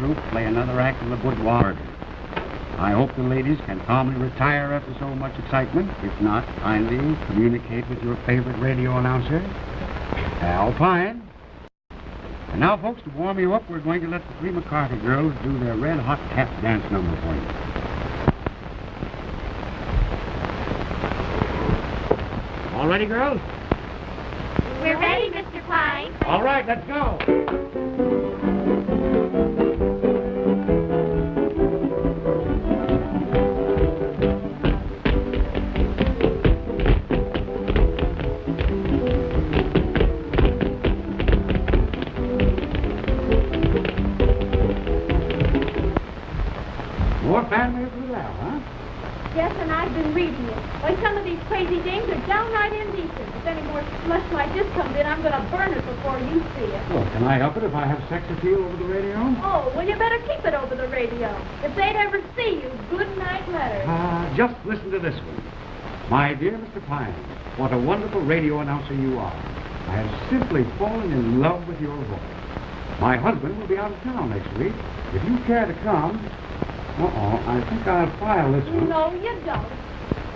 troupe play another act of the boudoir. I hope the ladies can calmly retire after so much excitement. If not, kindly communicate with your favorite radio announcer, Al Pine. And now, folks, to warm you up, we're going to let the three McCarthy girls do their red-hot tap dance number for you. All ready, girls? We're ready, Mr. Pine. All right, let's go. More family of Little Al, huh? Yes, and I've been reading it. Why, some of these crazy dames are downright indecent. If any more slush like this comes in, I'm going to burn it before you see it. Well, can I help it if I have sex appeal over the radio? Oh, well, you better keep it over the radio. If they'd ever see you, good night letters. Just listen to this one. My dear Mr. Pine, what a wonderful radio announcer you are. I have simply fallen in love with your voice. My husband will be out of town next week. If you care to come... I think I'll file this one. No, you don't.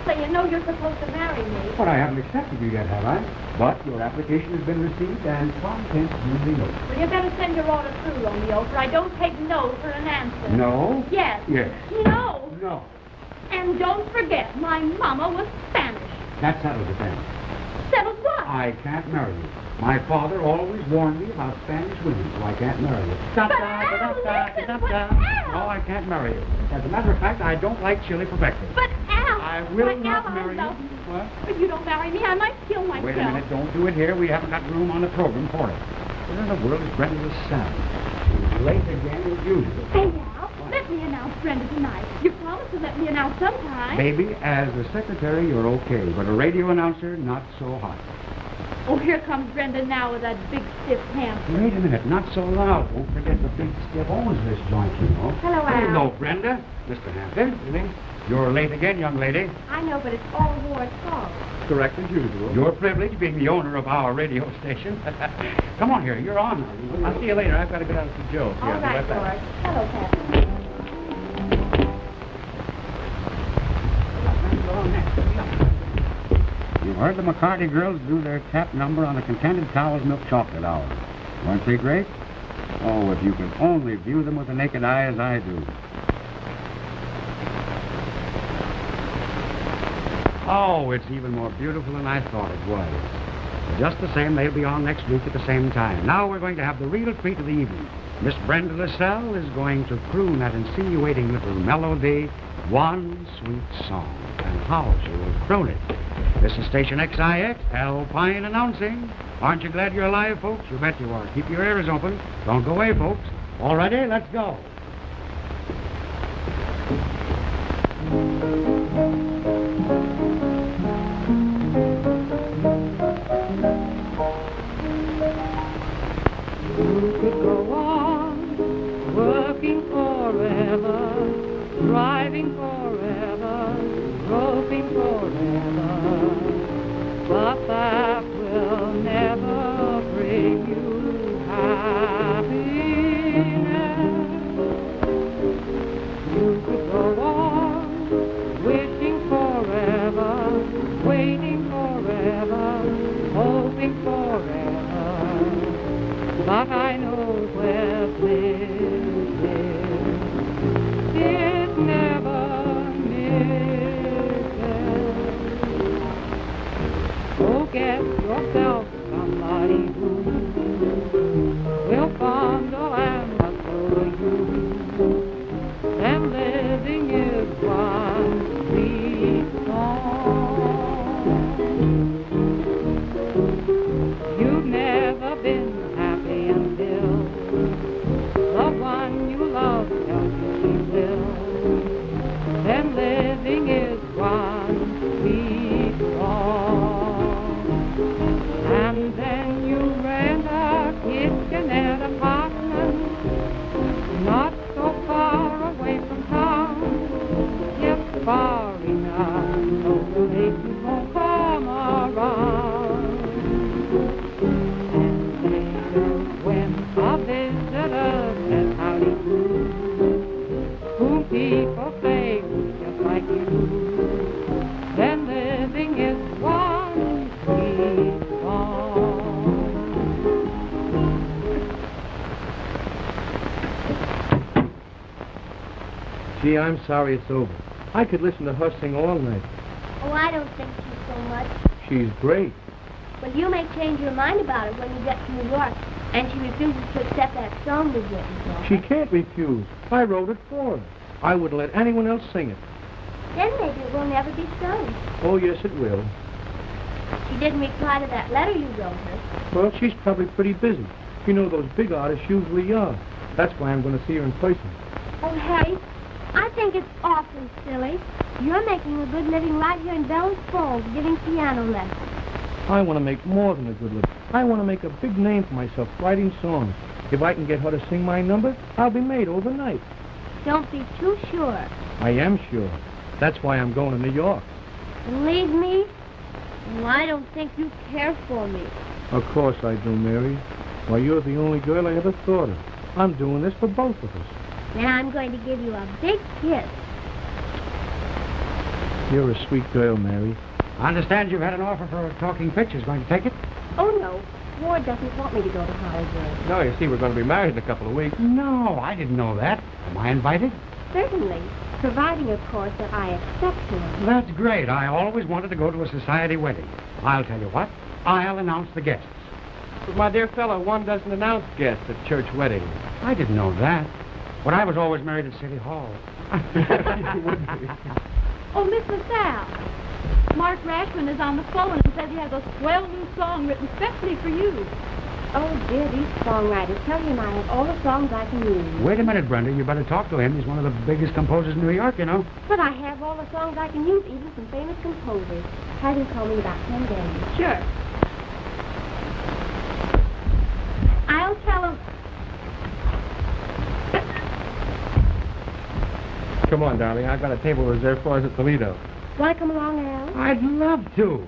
So you know you're supposed to marry me. But I haven't accepted you yet, have I? But your application has been received and contents duly noted. Well, you better send your order through, Romeo, for I don't take no for an answer. No? Yes. Yes. No. No. And don't forget, my mama was Spanish. That settles it then. Settled what? I can't marry you. My father always warned me about Spanish women, so I can't marry you. Al, listen, but Al. No, I can't marry you. As a matter of fact, I don't like chili for breakfast. But Al, I will but not Al, marry you. What? If you don't marry me, I might kill myself. Wait a minute, don't do it here. We haven't got room on the program for it. Where in the world is Brenda LaSalle? She's late again as usual. Hey, Al, let me announce Brenda tonight. You promised to let me announce sometime. Baby, as the secretary, you're okay, but a radio announcer, not so hot. Oh, here comes Brenda now with that big, stiff hamster. Wait a minute, not so loud. Don't forget the big stiff owns this joint, you know. Hello, Al. Hello, Brenda. Mr. Hampton. Evening. You're late again, young lady. I know, but it's all Ward's fault. Correct as usual. Your privilege being the owner of our radio station. Come on here, you're on. I'll see you later. I've got to get out to Joe. All right, Ward. Hello, Captain. You heard the McCarty girls do their tap number on the Contented Cow's Milk Chocolate Hour. Weren't they great? Oh, if you could only view them with the naked eye as I do. Oh, it's even more beautiful than I thought it was. Just the same, they'll be on next week at the same time. Now we're going to have the real treat of the evening. Miss Brenda LaSalle is going to croon that insinuating little melody, One Sweet Song. And how she will croon it. This is Station XIX, Al Pine announcing. Aren't you glad you're alive, folks? You bet you are. Keep your ears open. Don't go away, folks. All ready? Let's go. You could go on working forever, driving forever, groping forever, but that will never bring you happiness. You could go on wishing forever, waiting forever, hoping forever, but I know where bliss is. It never misses. Oh, get Gee, I'm sorry it's over. I could listen to her sing all night. Oh, I don't think she's so much. She's great. Well, you may change your mind about it when you get to New York, and she refuses to accept that song we've written for her. She can't refuse. I wrote it for her. I wouldn't let anyone else sing it. Then maybe it will never be sung. Oh, yes, it will. She didn't reply to that letter you wrote her. Well, she's probably pretty busy. You know, those big artists usually are. That's why I'm going to see her in person. Oh, Harry, I think it's awfully silly. You're making a good living right here in Bellows Falls, giving piano lessons. I want to make more than a good living. I want to make a big name for myself writing songs. If I can get her to sing my number, I'll be made overnight. Don't be too sure. I am sure. That's why I'm going to New York. And leave me? Well, I don't think you care for me. Of course I do, Mary. Why, you're the only girl I ever thought of. I'm doing this for both of us. Then I'm going to give you a big kiss. You're a sweet girl, Mary. I understand you've had an offer for talking pictures. Going to take it? Oh, no. Ward doesn't want me to go to Hollywood. No, you see, we're going to be married in a couple of weeks. No, I didn't know that. Am I invited? Certainly. Providing, of course, that I accept him. That's great. I always wanted to go to a society wedding. I'll tell you what. I'll announce the guests. But, my dear fellow, one doesn't announce guests at church weddings. I didn't know that. But I was always married at City Hall. You would be. Oh, Miss LaSalle. Mark Rashman is on the phone and says he has a swell new song written specially for you. Oh, dear, these songwriters. Tell him I have all the songs I can use. Wait a minute, Brenda. You better talk to him. He's one of the biggest composers in New York, you know. But I have all the songs I can use, even some famous composers. Have him call me about 10 days. Sure. I'll tell him. Come on, darling. I've got a table reserved for us at Toledo. Want to come along, Al? I'd love to.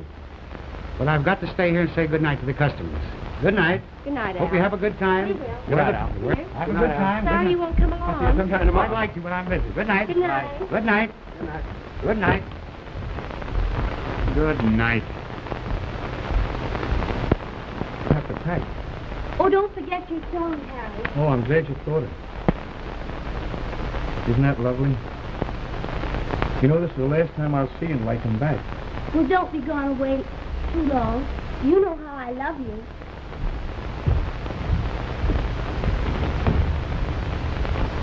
But I've got to stay here and say good night to the customers. Good night. Good night, Al. Hope you have a good time. We will. Good night, Al. Here. Have a good time. Sorry you won't come along. See you sometime tomorrow. I'd like to, but I'm busy. Good night. Good night. Good night. Good night. Good night. Good night. I have to pack. Oh, don't forget your song, Harry. Oh, I'm glad you thought it. Isn't that lovely? You know, this is the last time I'll see you and like him back. Well, don't be gone away too long. You know how I love you.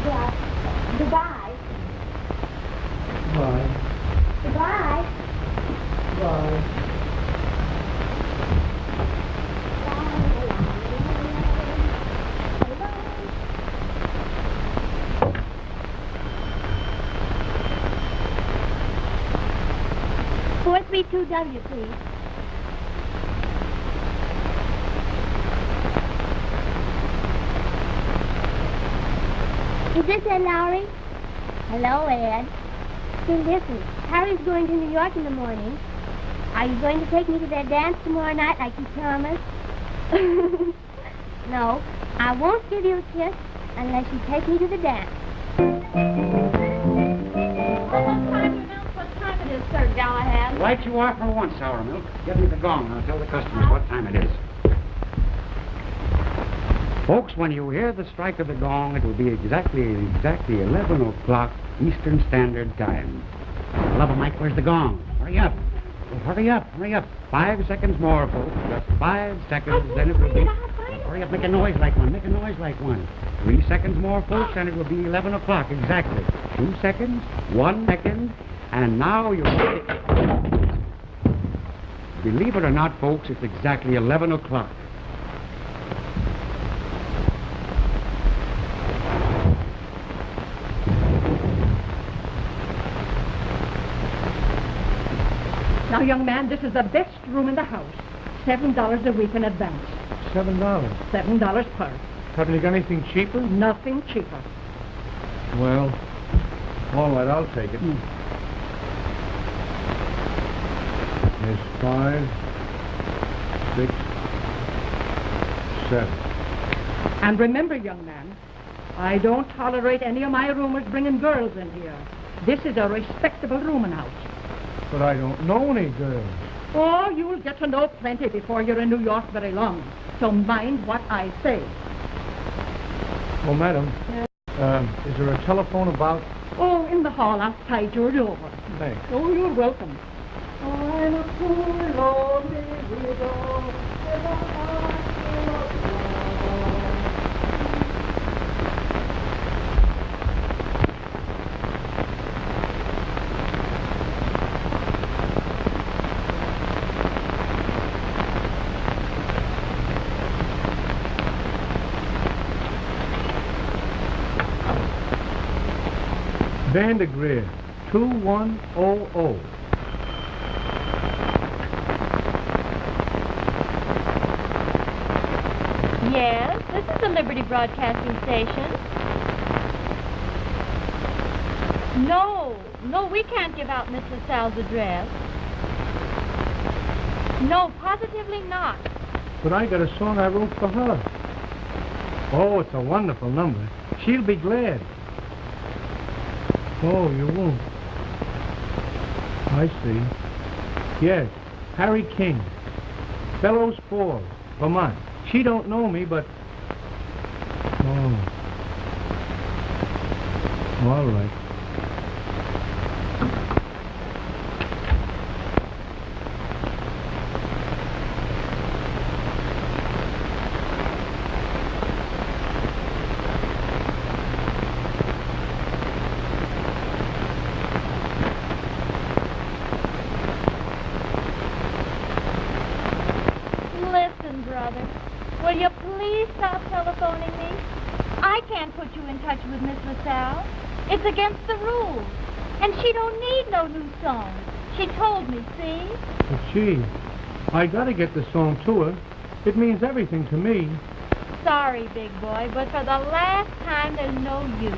Yeah. Goodbye. Bye. Goodbye. Bye. Four 32W, please. Is this Ed Lowry? Hello, Ed. Say, listen, Harry's going to New York in the morning. Are you going to take me to their dance tomorrow night like you promised? No, I won't give you a kiss unless you take me to the dance. What time it is, Sir Galahad? Right you are for once, Sour Milk. Give me the gong. I'll tell the customers what time it is. Folks, when you hear the strike of the gong, it will be exactly 11 o'clock Eastern Standard Time. Love Mike, where's the gong? Hurry up. Oh, hurry up, hurry up. 5 seconds more, folks. Just 5 seconds, then it will be... Hurry up, make a noise like one, make a noise like one. 3 seconds more, folks, and it will be 11 o'clock exactly. 2 seconds, 1 second, and now you're... Believe it or not, folks, it's exactly 11 o'clock. Now, young man, this is the best room in the house. $7 a week in advance. $7. $7 per. Haven't you got anything cheaper? Nothing cheaper. Well, all right, I'll take it. There's 5, 6, 7. And remember, young man, I don't tolerate any of my roomers bringing girls in here. This is a respectable rooming house. But I don't know any girls. Oh, you'll get to know plenty before you're in New York very long. So mind what I say. Oh, madam, is there a telephone about? Oh, Oh, in the hall outside your door. Thanks. Oh, you're welcome. I'm a poor lonely widow with a heart full of love. Vandergreer, 2100. Yes, this is the Liberty Broadcasting Station. No, we can't give out Miss LaSalle's address. No, positively not. But I got a song I wrote for her. Oh, it's a wonderful number. She'll be glad. Oh, you won't. I see. Yes, Harry King. Fellows Falls, Vermont. She don't know me, but... Oh. All right. Listen, brother, will you please stop telephoning me? I can't put you in touch with Miss LaSalle. It's against the rules. And she don't need no new song. She told me, see? But gee, I gotta get the song to her. It means everything to me. Sorry, big boy, but for the last time, there's no use.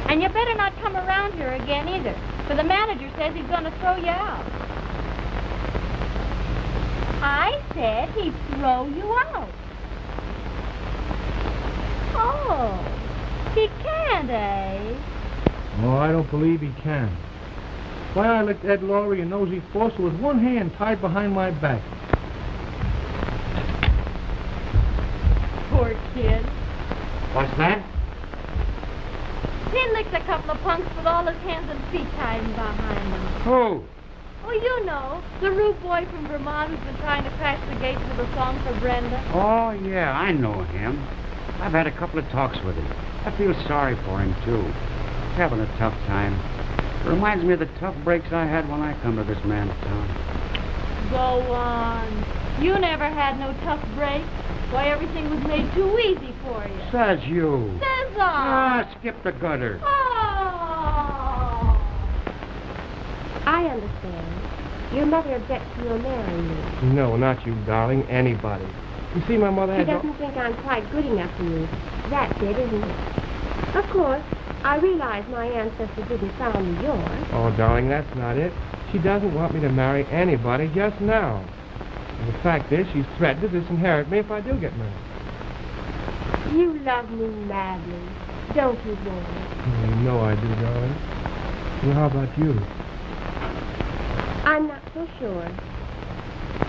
And you better not come around here again either, for the manager says he's going to throw you out. I said he'd throw you out. Oh, he can't, eh? Oh, I don't believe he can. Why, I licked Ed Laurie and Nosy Foster with one hand tied behind my back. Poor kid. What's that? He licked a couple of punks with all his hands and feet tied behind him. Who? Oh, you know, the rude boy from Vermont who's been trying to crash the gates with a song for Brenda. Oh, yeah, I know him. I've had a couple of talks with him. I feel sorry for him, too. He's having a tough time. It reminds me of the tough breaks I had when I come to this man's town. Go on. You never had no tough breaks. Why, everything was made too easy for you. Says you. Says Ah, skip the gutter. Oh! I understand. Your mother objects to your marrying me. No, not you, darling. Anybody. You see, my mother She had... doesn't think I'm quite good enough for you. That's it, isn't it? Of course, I realize my ancestors didn't found New York. Oh, darling, that's not it. She doesn't want me to marry anybody just now. And the fact is, she's threatened to disinherit me if I do get married. You love me madly, don't you, boy? Oh, you know I do, darling. Well, how about you? I'm not so sure.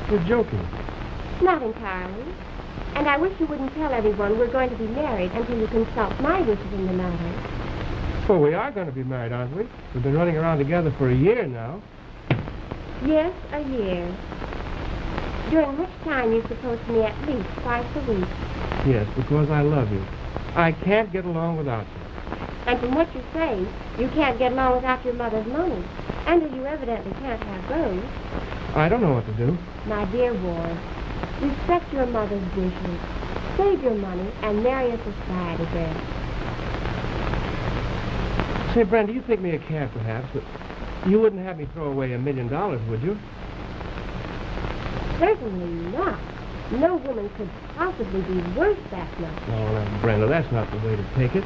You're joking. Not entirely. And I wish you wouldn't tell everyone we're going to be married until you consult my wishes in the matter. Well, we are going to be married, aren't we? We've been running around together for a year now. Yes, a year. During which time you're supposed to me at least twice a week. Yes, because I love you. I can't get along without you. And from what you say, you can't get along without your mother's money. And as you evidently can't have both. I don't know what to do. My dear boy, respect your mother's wishes. Save your money and marry a society girl. Say, Brenda, you think me a cad, perhaps, but you wouldn't have me throw away $1 million, would you? Certainly not. No woman could possibly be worth that much. Oh, now, Brenda, that's not the way to take it.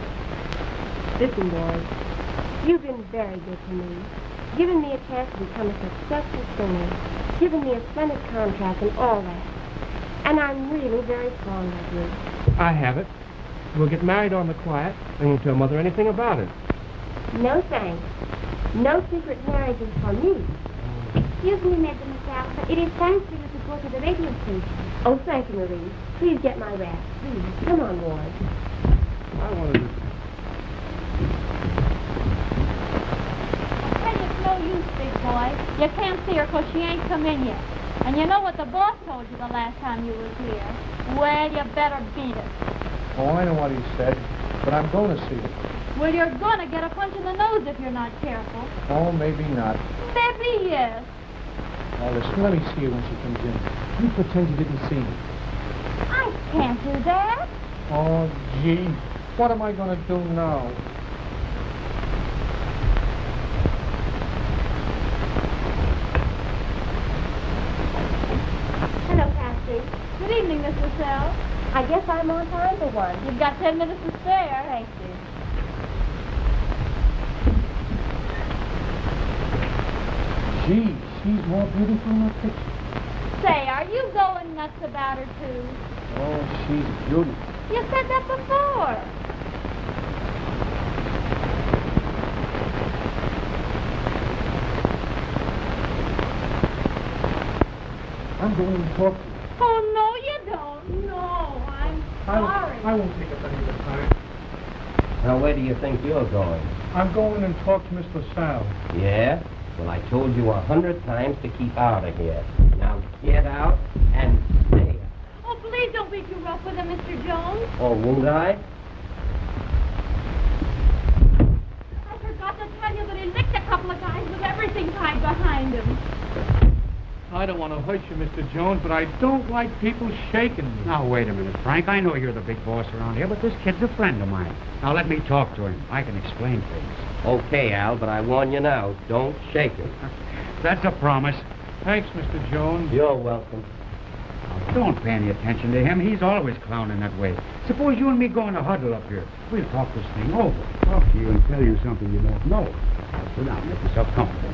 Listen, boys, you've been very good to me. Given me a chance to become a successful singer. Given me a splendid contract and all that. And I'm really very fond of you. I have it. We'll get married on the quiet, and won't tell Mother anything about it. No thanks. No secret marriages for me. Excuse me, Madam LaSalle, but it is time for you to go to the radio station. Oh, thank you, Marie. Please get my wrap. Please. Come on, Ward. I wanted to... You can't see her 'cause she ain't come in yet. And you know what the boss told you the last time you was here. Well, you better beat it. Oh, I know what he said, but I'm going to see it. Well, you're gonna get a punch in the nose if you're not careful. Oh, maybe not. Maybe yes. Now, listen, let me see her when she comes in. You pretend you didn't see me. I can't do that. Oh, gee. What am I going to do now? Hello, Patsy. Good evening, Miss LaSalle. I guess I'm on time for one. You've got 10 minutes to spare. Thank you. Gee, she's more beautiful in that picture. Say, are you going nuts about her, too? Oh, she's beautiful. You said that before. I'm going to talk to you. Oh, no, you don't. No, I'm sorry. I won't take up any of the time. Now, where do you think you're going? I'm going and talk to Miss LaSalle. Yeah? Well, I told you 100 times to keep out of here. Now, get out and stay. Oh, please don't be too rough with him, Mr. Jones. Oh, won't I? I forgot to tell you that he licked a couple of guys with everything tied behind him. I don't want to hurt you, Mr. Jones, but I don't like people shaking me. Now, wait a minute, Frank. I know you're the big boss around here, but this kid's a friend of mine. Now, let me talk to him. I can explain things. Okay, Al, but I warn you now, don't shake him. That's a promise. Thanks, Mr. Jones. You're welcome. Now, don't pay any attention to him. He's always clowning that way. Suppose you and me go in a huddle up here. We'll talk this thing over. Talk to you and tell you something you don't know. Now, sit down. Make yourself comfortable.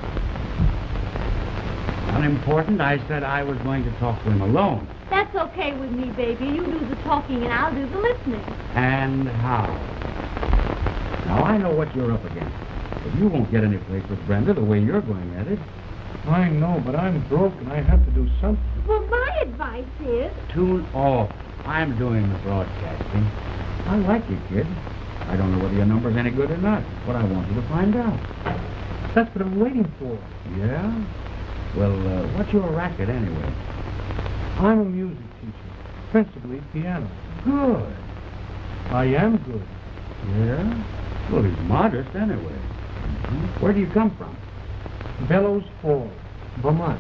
Unimportant, I said I was going to talk to him alone. That's okay with me, baby. You do the talking and I'll do the listening. And how? Now, I know what you're up against. But you won't get any place with Brenda the way you're going at it. I know, but I'm broke and I have to do something. Well, my advice is... Tune off. I'm doing the broadcasting. I like you, kid. I don't know whether your number's any good or not, but I want you to find out. That's what I'm waiting for. Yeah? Well, what's your racket anyway? I'm a music teacher, principally piano. Good. I am good. Yeah? Well, he's modest anyway. Where do you come from? Bellows Falls, Vermont.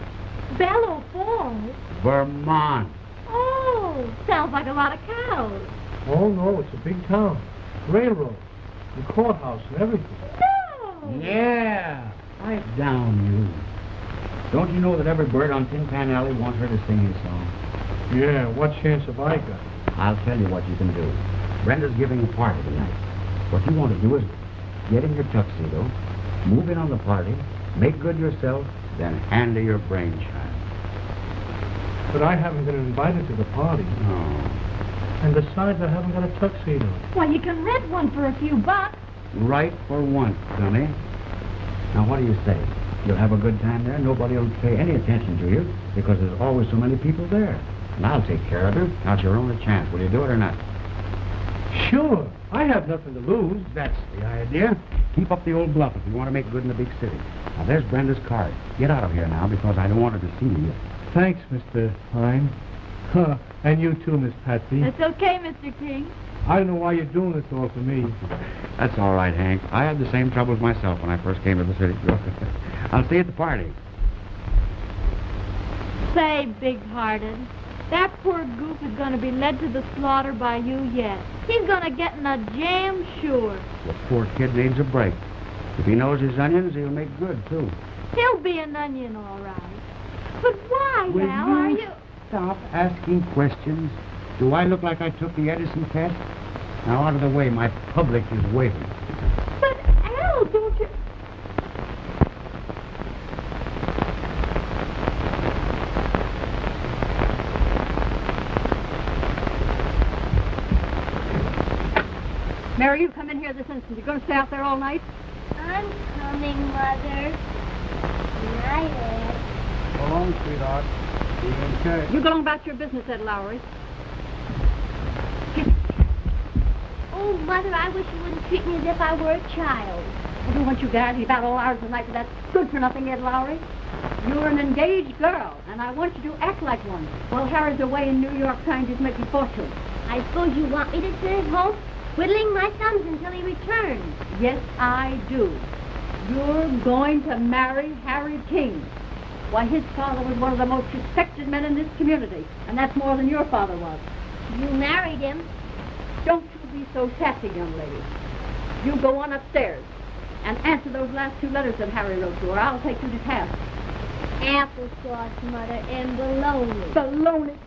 Bellow Falls? Vermont. Oh, sounds like a lot of cows. Oh, no, it's a big town. Railroad, and courthouse and everything. No! Yeah. Pipe down, you. Don't you know that every bird on Tin Pan Alley wants her to sing his song? Yeah, what chance have I got? I'll tell you what you can do. Brenda's giving a party tonight. What you want to do is get in your tuxedo, move in on the party, make good yourself, then hand her your brainchild. But I haven't been invited to the party. Oh. And besides, I haven't got a tuxedo. Well, you can rent one for a few bucks. Right for once, Sonny. Now, what do you say? You'll have a good time there. Nobody will pay any attention to you because there's always so many people there. And I'll take care of you. Now, it's your only chance. Will you do it or not? Sure. I have nothing to lose. That's the idea. Keep up the old bluff if you want to make good in the big city. Now, there's Brenda's card. Get out of here now because I don't want her to see you. Thanks, Mr. Hine. And you too, Miss Patsy. It's okay, Mr. King. I don't know why you're doing this all for me. That's all right, Hank. I had the same troubles myself when I first came to the city. I'll see you at the party. Say, big-hearted, that poor goof is going to be led to the slaughter by you yet. He's going to get in a jam, sure. The poor kid needs a break. If he knows his onions, he'll make good, too. He'll be an onion, all right. But why, Will Al, you are you... stop asking questions? Do I look like I took the Edison test? Now, out of the way. My public is waiting. But, Al, don't you... Mary, you come in here this instant. You're going to stay out there all night? I'm coming, Mother. Night. So long, sweetheart. Be in church. You go on about your business, Ed Lowry. Oh, Mother, I wish you wouldn't treat me as if I were a child. I don't want you gadding about all hours of the night with that good-for-nothing Ed Lowry. You're an engaged girl, and I want you to act like one. While Harry's away in New York trying to make his fortune. I suppose you want me to sit at home twiddling my thumbs until he returns. Yes, I do. You're going to marry Harry King. Why, his father was one of the most respected men in this community, and that's more than your father was. You married him. Don't you be so sassy, young lady. You go on upstairs and answer those last 2 letters that Harry wrote to her. I'll take you to task. Applesauce, Mother, and bologna. Baloney.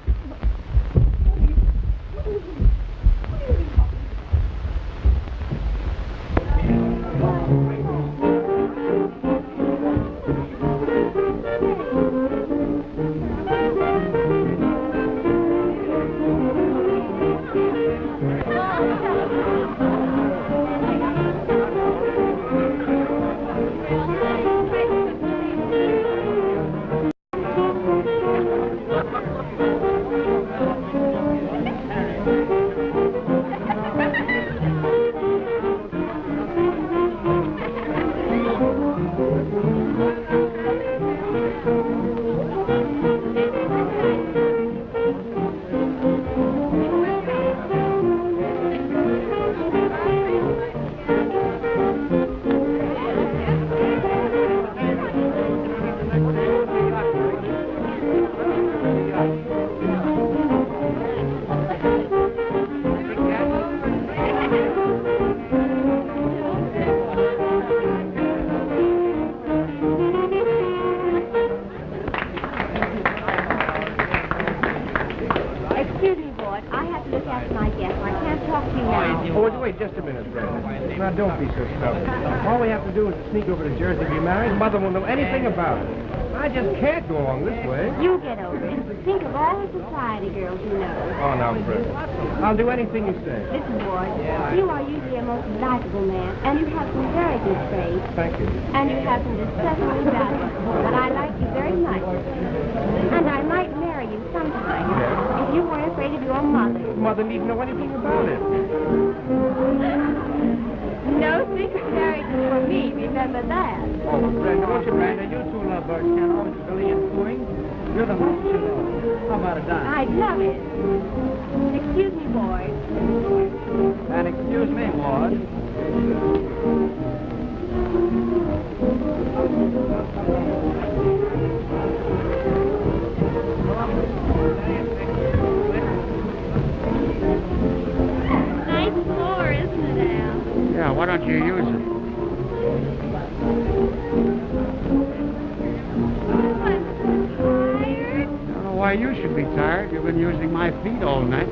Wait just a minute, Brenda. Now, don't be so stubborn. All we have to do is sneak over to Jersey to be married. Mother won't know anything about it. I just can't go along this way. You get over it. Think of all the society girls you know. Oh, now, Brenda. I'll do anything you say. Listen, boy, you are usually a most likable man, and you have some very good traits. Thank you. And you have some disgustingly valuable. But I like you very much. And I might marry you sometime. Yeah. If you weren't afraid of your mother. Mother needn't know anything about it. No secret marriages for me, remember that. Oh, Brenda, won't you, Brenda? You two lovebirds can't always really enjoy. You're the most you know. How about a dime? I'd love it. Excuse me, boy. And excuse me, Ward. Nice floor, isn't it, Al? Yeah, why don't you use it? Why, you should be tired. You've been using my feet all night.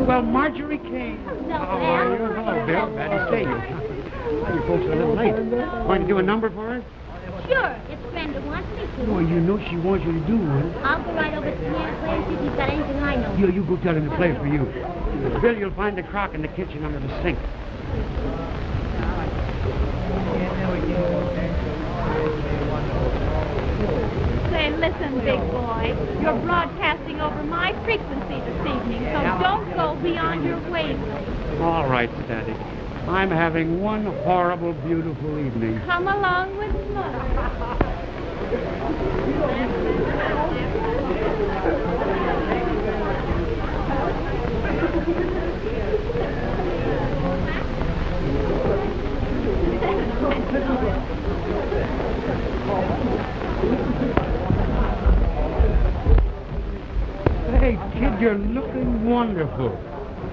Well, Marjorie King. How are you? Hello, Bill. Glad to see you. Well, you folks are a little late. Going to do a number for her? Sure, if Brenda wants me to. Well, you know she wants you to do one. I'll go right over to the piano player and see if he's got anything I know. You go tell him to play for you. Bill, you'll find the crock in the kitchen under the sink. Say, listen, big boy. You're broadcasting over my frequency this evening, so don't go beyond your wavelength. All right, Static. I'm having one horrible, beautiful evening. Come along with Mother. Hey, kid, you're looking wonderful.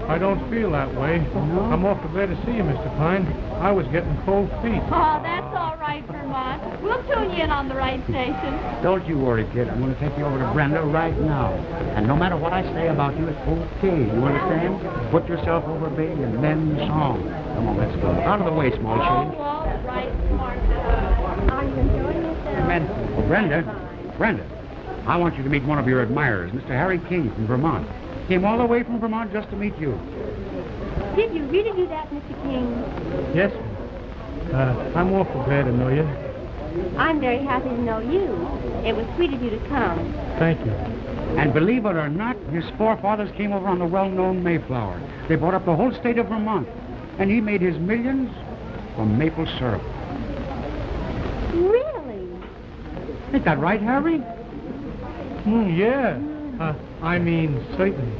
I don't feel that way. No? I'm awful glad to see you, Mr. Pine. I was getting cold feet. Oh, that's all right, Vermont. We'll tune you in on the right station. Don't you worry, kid. I'm going to take you over to Brenda right now. And no matter what I say about you, it's okay. You understand? Put yourself over, baby, and mend the song. Come on, let's go. Out of the way, small change. Oh, all right, smart. Are you enjoying yourself? Well, Brenda, I want you to meet one of your admirers, Mr. Harry King from Vermont. Came all the way from Vermont just to meet you. Did you really do that, Mr. King? Yes, ma'am. I'm awful glad to know you. I'm very happy to know you. It was sweet of you to come. Thank you. And believe it or not, his forefathers came over on the well-known Mayflower. They bought up the whole state of Vermont. And he made his millions for maple syrup. Really? Ain't that right, Harry? Yeah. I mean, certainly.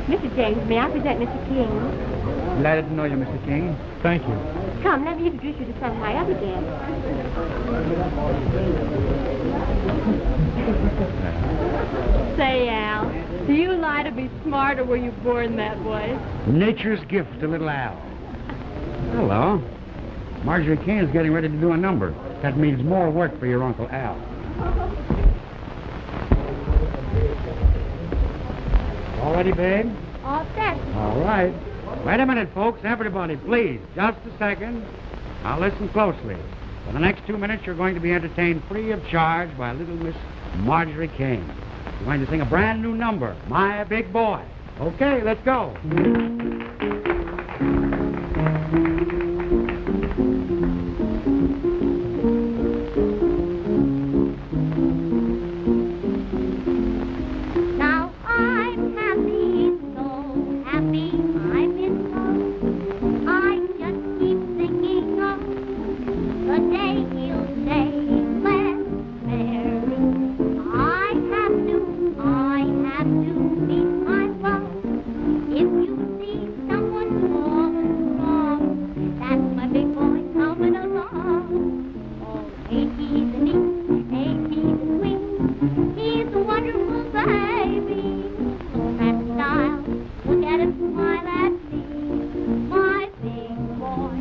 Mr. James, may I present Mr. King? Glad to know you, Mr. King. Thank you. Come, let me introduce you to some of my other guests. Say, Al, do you lie to be smart, or were you born that way? Nature's gift to little Al. Hello. Marjorie Kane's getting ready to do a number. That means more work for your Uncle Al. All ready, babe? All set. All right. Wait a minute, folks. Everybody, please. Just a second. Now listen closely. For the next 2 minutes, you're going to be entertained free of charge by little Miss Marjorie Kane. You're going to sing a brand new number, My Big Boy. Okay, let's go. Now I'm happy, so happy I'm in love. I just keep thinking of the day he'll say, let's marry. I have to meet my love. If you see someone falling wrong, that's my big boy coming along. Oh, ain't he the neat, ain't he the sweet? He's a wonderful baby. Look at the style, look at him smile at me. My big boy,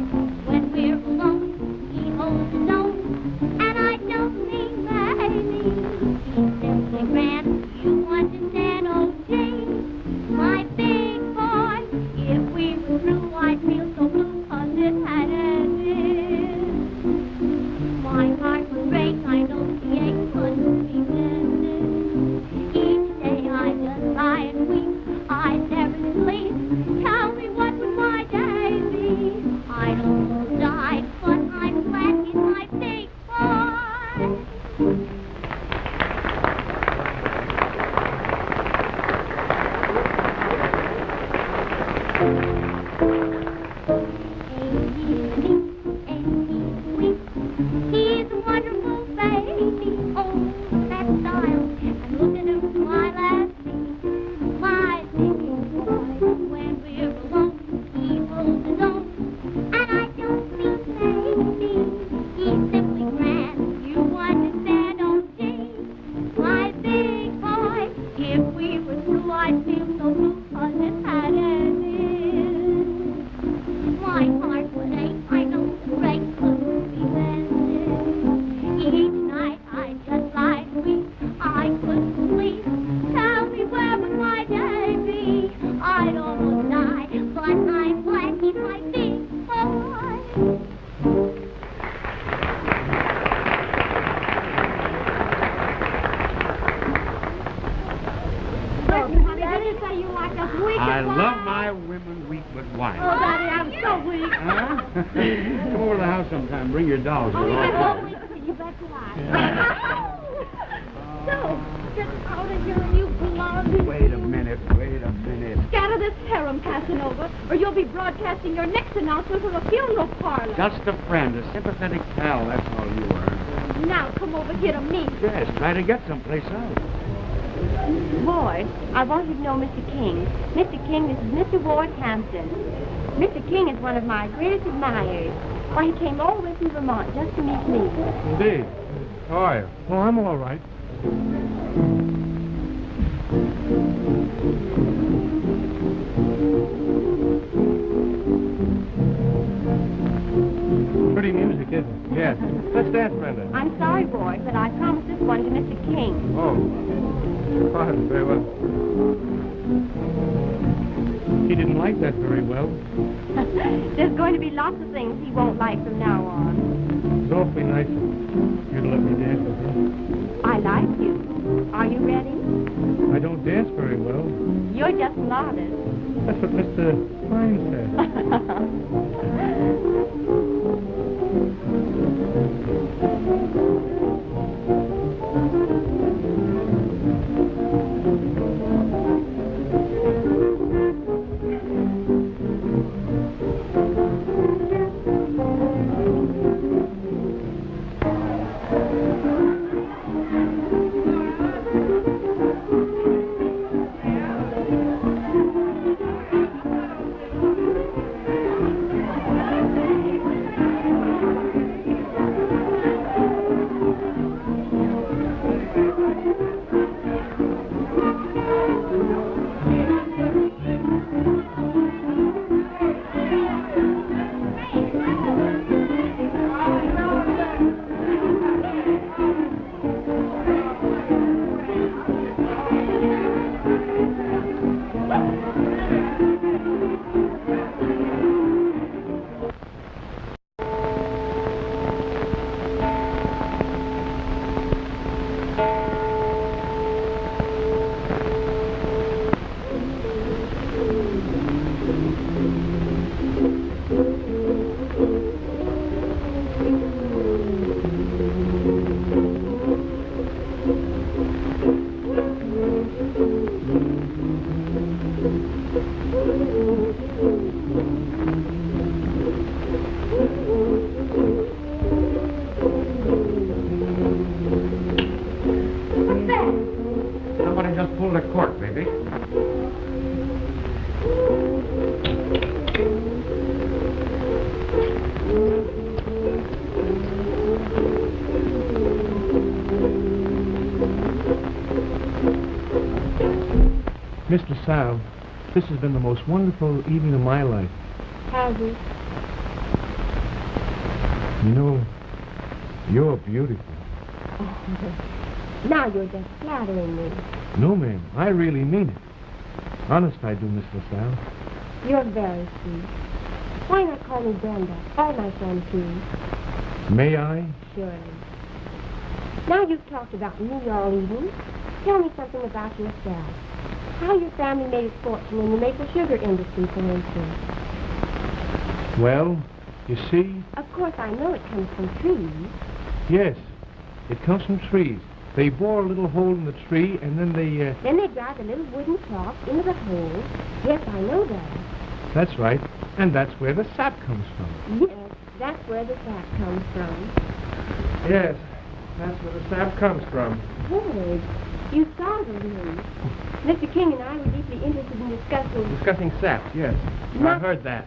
when we're alone, he holds his own, and I don't mean baby. He's simply grand, you understand, oh gee. My big boy, if we were through, I'd feel so blue, 'cause it had ended. My heart would break, I know the ache couldn't be mended. Each day I just lie and weep, I never sleep. Tell me what would my day be? I'd almost died, but I'm glad he's my big boy. He's a wonderful baby. Oh, that style. And look at him smile at me. My big boy, when we're alone, he holds his own. And I don't mean baby. He's simply grand. You understand, oh gee. My big boy, if we were through, I'd feel so blue, 'cause it had ended. My heart would ache, I know the break couldn't be mended. Each night I just lie and weep, I couldn't sleep. Tell me where would my day be? I'd almost die, but I'm glad he's my big boy. Daddy, did you say you like us weak I and love wild? my women weak but wise. Oh, Daddy, I'm so weak. Huh? Come over to the house sometime. Bring your dolls. Oh, We're you all got glad. so weak, you bet you lie. So, get out of here, you blondie. Wait a minute. Wait a minute. Scatter this harem, Casanova, or you'll be broadcasting your next announcement from a funeral parlor. Just a friend, a sympathetic pal. That's all you are. Now, come over here to me. Yes, try to get someplace else. Boyd, I want you to know Mr. King. Mr. King, this is Mr. Ward Hampton. Mr. King is one of my greatest admirers. Why, he came all the way from Vermont just to meet me. Indeed. How are you? Oh, I'm all right. Pretty music, isn't it? Yes. Let's dance, Brenda. I'm sorry, Boyd, but I promised this one to Mr. King. Oh. Fine, very well. He didn't like that very well. There's going to be lots of things he won't like from now on. It's awfully nice of you to let me dance with him. I like you. Are you ready? I don't dance very well. You're just modest. That's what Mr. Fine said. Miss LaSalle, this has been the most wonderful evening of my life. Has he? You know, you're beautiful. Now you're just flattering me. No, ma'am, I really mean it. Honest I do, Miss LaSalle. You're very sweet. Why not call me Brenda? Or my friend, too. May I? Surely. Now you've talked about me all evening. Tell me something about yourself. How your family made its fortune in the maple sugar industry, for instance. Well, you see... Of course, I know it comes from trees. Yes, it comes from trees. They bore a little hole in the tree, and then they... Then they drive a little wooden clock into the hole. Yes, I know that. That's right. And that's where the sap comes from. Yes, that's where the sap comes from. Yes, that's where the sap comes from. George, you startled me. Mr. King and I were deeply interested in discussing... Discussing saps, yes. I heard that.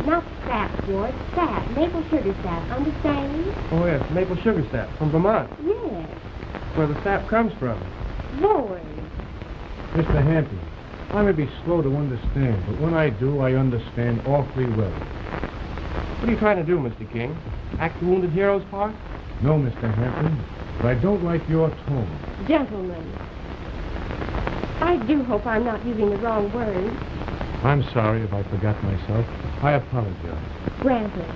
Not sap, George. Sap. Maple sugar sap. Understand? Oh, yes, maple sugar sap from Vermont. Yes. Where the sap comes from. Lord. Mr. Hampton, I may be slow to understand, but when I do, I understand awfully well. What are you trying to do, Mr. King? Act the wounded hero's part? No, Mr. Hampton, but I don't like your tone. Gentlemen, I do hope I'm not using the wrong word. I'm sorry if I forgot myself. I apologize. Granted.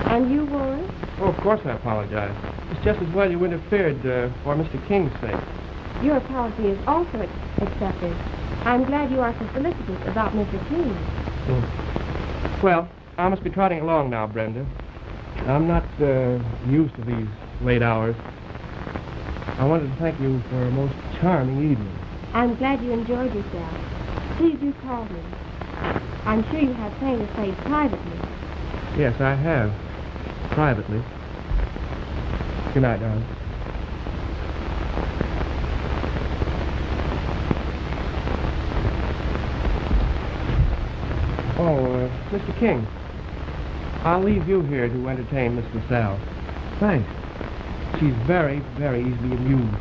And you, Warren? Oh, of course I apologize. It's just as well you interfered for Mr. King's sake. Your apology is also accepted. I'm glad you are so solicitous about Mr. King. Well, I must be trotting along now, Brenda. I'm not used to these late hours. I wanted to thank you for a most charming evening. I'm glad you enjoyed yourself. Please do call me. I'm sure you have plenty to say privately. Yes, I have. Privately. Good night, darling. Oh, Mr. King, I'll leave you here to entertain Miss LaSalle. Thanks. She's very, very easily amused.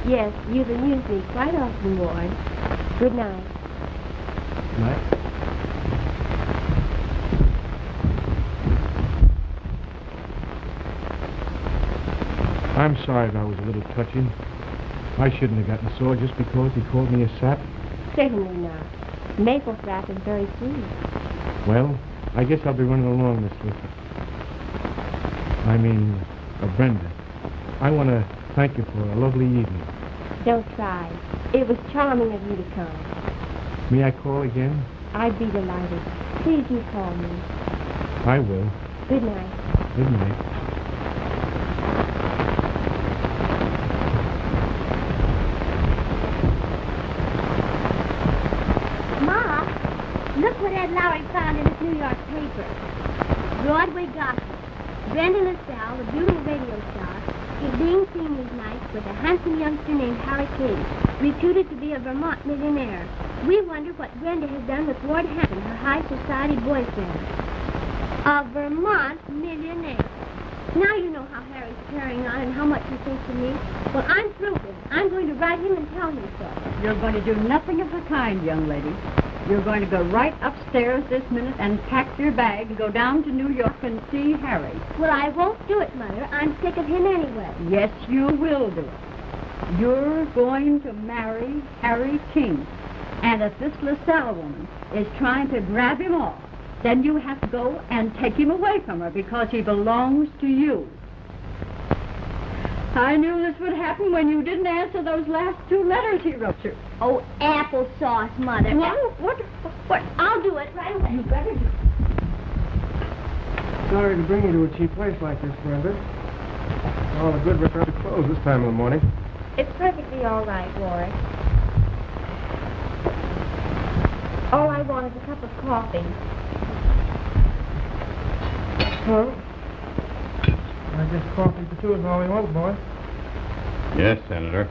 Yes, you've amused me quite often, Ward. Good night. Good night. I'm sorry if I was a little touching. I shouldn't have gotten sore just because he called me a sap. Certainly not. Maple sap is very sweet. Well, I guess I'll be running along, Miss Lisa. Brenda. I want to thank you for a lovely evening. Don't try. It was charming of you to come. May I call again? I'd be delighted. Please do call me. I will. Good night. Good night. Look what Ed Lowry found in his New York paper. Broadway gossip. Brenda LaSalle, the beautiful radio star, is being seen these nights with a handsome youngster named Harry King, reputed to be a Vermont millionaire. We wonder what Brenda has done with Ward Hampton, her high society boyfriend. A Vermont millionaire. Now you know how Harry's carrying on and how much he thinks of me. Well, I'm through with him. I'm going to write him and tell him so. You're going to do nothing of the kind, young lady. You're going to go right upstairs this minute and pack your bag and go down to New York and see Harry. Well, I won't do it, Mother. I'm sick of him anyway. Yes, you will do it. You're going to marry Harry King. And if this LaSalle woman is trying to grab him off, then you have to go and take him away from her because he belongs to you. I knew this would happen when you didn't answer those last 2 letters he wrote you. Oh, applesauce, Mother. What? I'll do it right away. You better do it. Sorry to bring you to a cheap place like this, Brenda. All the good restaurants are closed this time of the morning. It's perfectly all right, Ward. All I want is a cup of coffee. Well, I guess coffee for 2 is all we want, boy. Yes, Senator.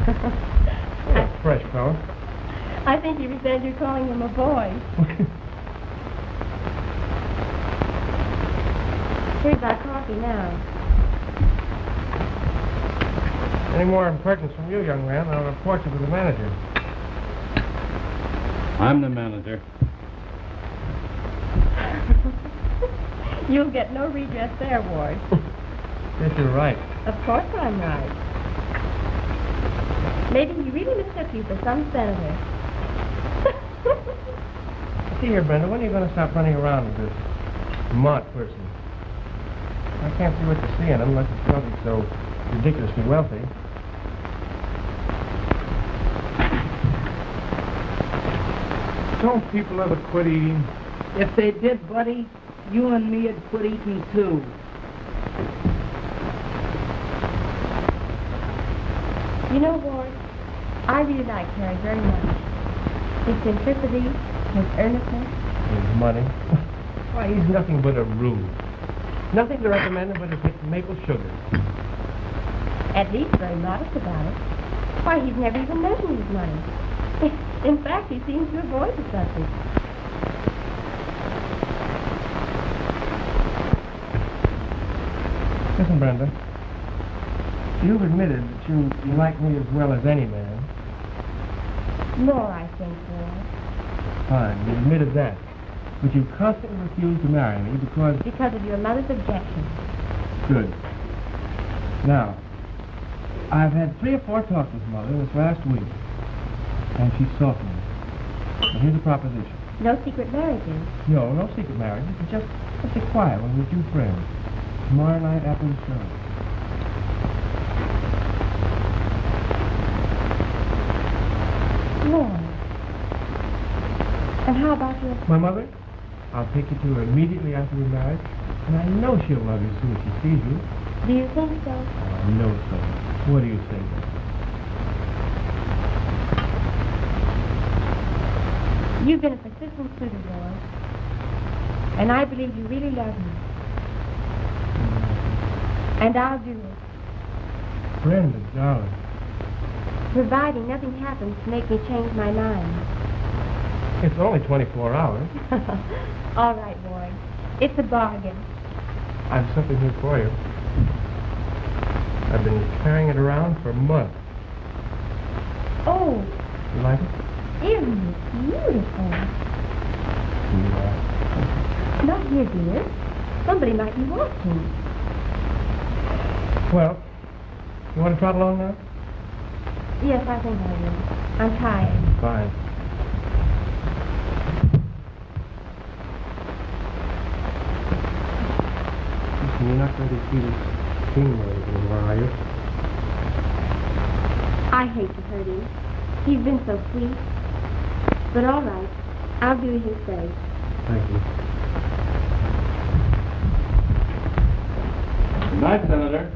That's fresh, fella. I think he resented you calling him a boy. Here's our coffee now. Any more impertinence from you, young man, and I'll report you to the manager. I'm the manager. You'll get no redress there, Ward. Yes, you're right. Of course I'm right. Maybe he really mistook you for some senator. See here, Brenda, when are you going to stop running around with this Mott person? I can't see what you see in him unless it's because he's so ridiculously wealthy. Don't people ever quit eating? If they did, buddy, you and me would quit eating too. You know, Ward, I really like Harry very much. His simplicity, his earnestness. His money. Why, he's nothing but a rube. Nothing to recommend him but his maple sugar. At least very modest about it. Why, he's never even mentioned his money. In fact, he seems to avoid the subject. Listen, Brenda. You've admitted that you like me as well as any man. More, I think, Ward. Fine, you admitted that. But you constantly refused to marry me because... Because of your mother's objection. Good. Now, I've had 3 or 4 talks with Mother this last week. And she's softening. Now, here's a proposition. No secret marriages. No, no secret marriage. It's just a quiet one with 2 friends. Tomorrow night after the show. Lord. And how about your... My mother? I'll take you to her immediately after we're married. And I know she'll love you as soon as she sees you. Do you think so? I know so. What do you say? You've been a persistent suitor, Ward. And I believe you really love me. And I'll do it. Brenda, darling. Providing nothing happens to make me change my mind. It's only 24 hours. All right, Ward. It's a bargain. I've something here for you. I've been carrying it around for months. Oh, You like it? isn't it beautiful? Yeah. Not here, dear. Somebody might be watching. Well, you want to trot along now? Yes, I think I will. I'm tired. Fine. Listen, you're not going to see this steamroller anymore, are you? I hate to hurt him. He's been so sweet. But all right. I'll do as you say. Thank you. Good night, Senator.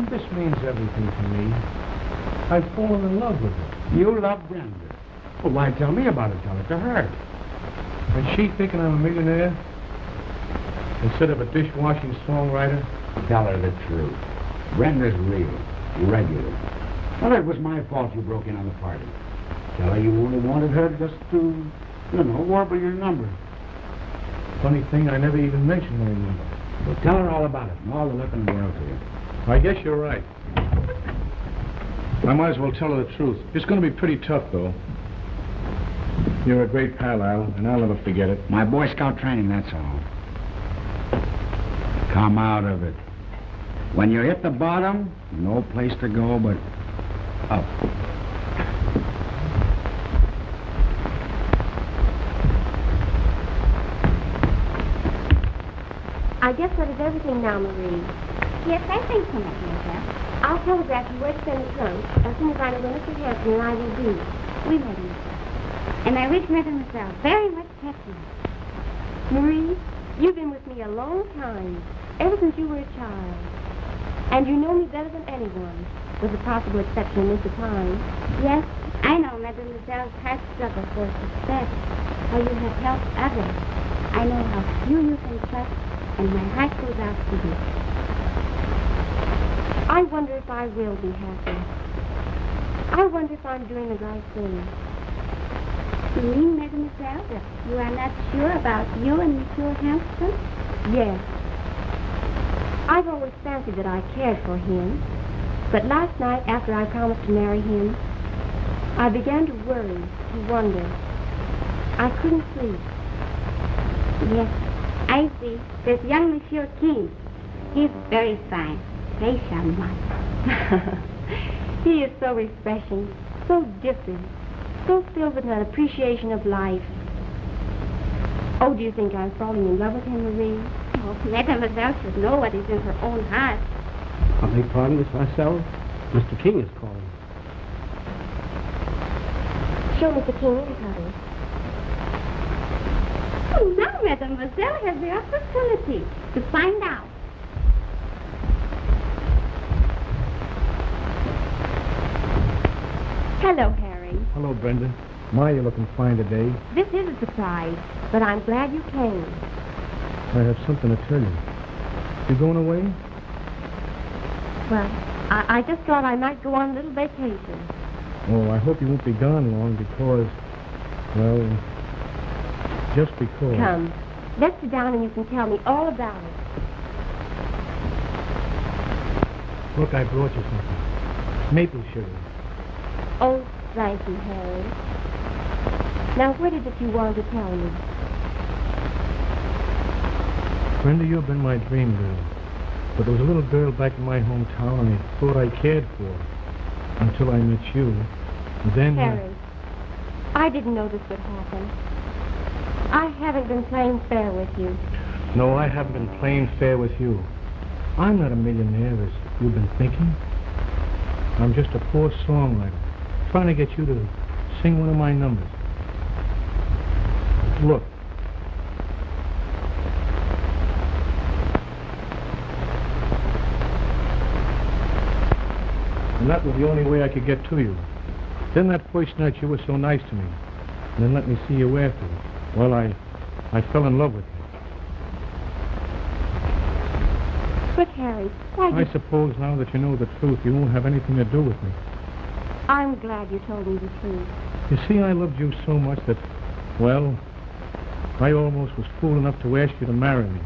This means everything to me. I've fallen in love with her. You love Brenda. Well, why tell me about it? Tell it to her. Is she thinking I'm a millionaire? Instead of a dishwashing songwriter? Tell her the truth. Brenda's real, regular. Tell her it was my fault you broke in on the party. Tell her you only wanted her just to, warble your number. Funny thing, I never even mentioned my number. Well, tell her all about it, and all the luck in the world to you. I guess you're right. I might as well tell her the truth. It's going to be pretty tough, though. You're a great pal, Al, and I'll never forget it. My Boy Scout training, that's all. Come out of it. When you hit the bottom, no place to go but up. I guess that is everything now, Marie. Yes, I think so, Mademoiselle. I'll telegraph you where to send the trunk as soon as I know where Mr. Hampton and I will be. Oui, Mademoiselle. And I wish Mademoiselle very much happiness. Marie, you've been with me a long time, ever since you were a child. And you know me better than anyone, with the possible exception of Mr. Pine. Yes, I know Mademoiselle's hard struggle for success, how you have helped others. I know how few you can trust, and my heart goes out to you. I wonder if I will be happy. I wonder if I'm doing the right thing. You mean, Mademoiselle, that you are not sure about you and Monsieur Hampton? Yes. I've always fancied that I cared for him. But last night, after I promised to marry him, I began to worry, to wonder. I couldn't sleep. Yes, I see. This young Monsieur King, he's very fine, very charmant. He is so refreshing, so different, so filled with an appreciation of life. Oh, do you think I'm falling in love with him, Marie? Oh, Mademoiselle should know what is in her own heart. I beg pardon, Miss Marcel. Mr. King is calling. Show Mr. King in, honey. Oh, now Mademoiselle has the opportunity to find out. Hello, Harry. Hello, Brenda. My, you're looking fine today. This is a surprise, but I'm glad you came. I have something to tell you. You going away? Well, I just thought I might go on a little vacation. Oh, I hope you won't be gone long because, well, just because. Come, let's sit down and you can tell me all about it. Look, I brought you something. Maple sugar. Oh, thank you, Harry. Now, what is it you wanted to tell me? Brenda, you've been my dream girl. But there was a little girl back in my hometown and I thought I cared for her until I met you. And then... Harry, I didn't know this would happen. I haven't been playing fair with you. No, I haven't been playing fair with you. I'm not a millionaire as you've been thinking. I'm just a poor songwriter trying to get you to sing one of my numbers. Look. And that was the only way I could get to you. Then that first night you were so nice to me. And then let me see you afterwards. Well, I fell in love with you. But, Harry, why I suppose now that you know the truth, you won't have anything to do with me. I'm glad you told me the truth. You see, I loved you so much that, well, I almost was fool enough to ask you to marry me.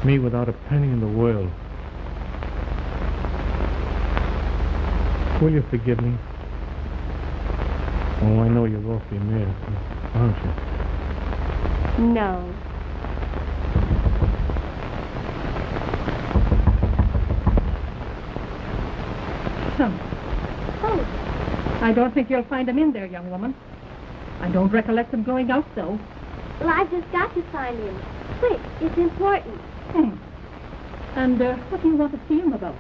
Me without a penny in the world. Will you forgive me? Oh, I know you're awfully mad at me, aren't you? No. Oh, I don't think you'll find him in there, young woman. I don't recollect him going out, though. Well, I've just got to find him. Quick, it's important. And what do you want to see him about?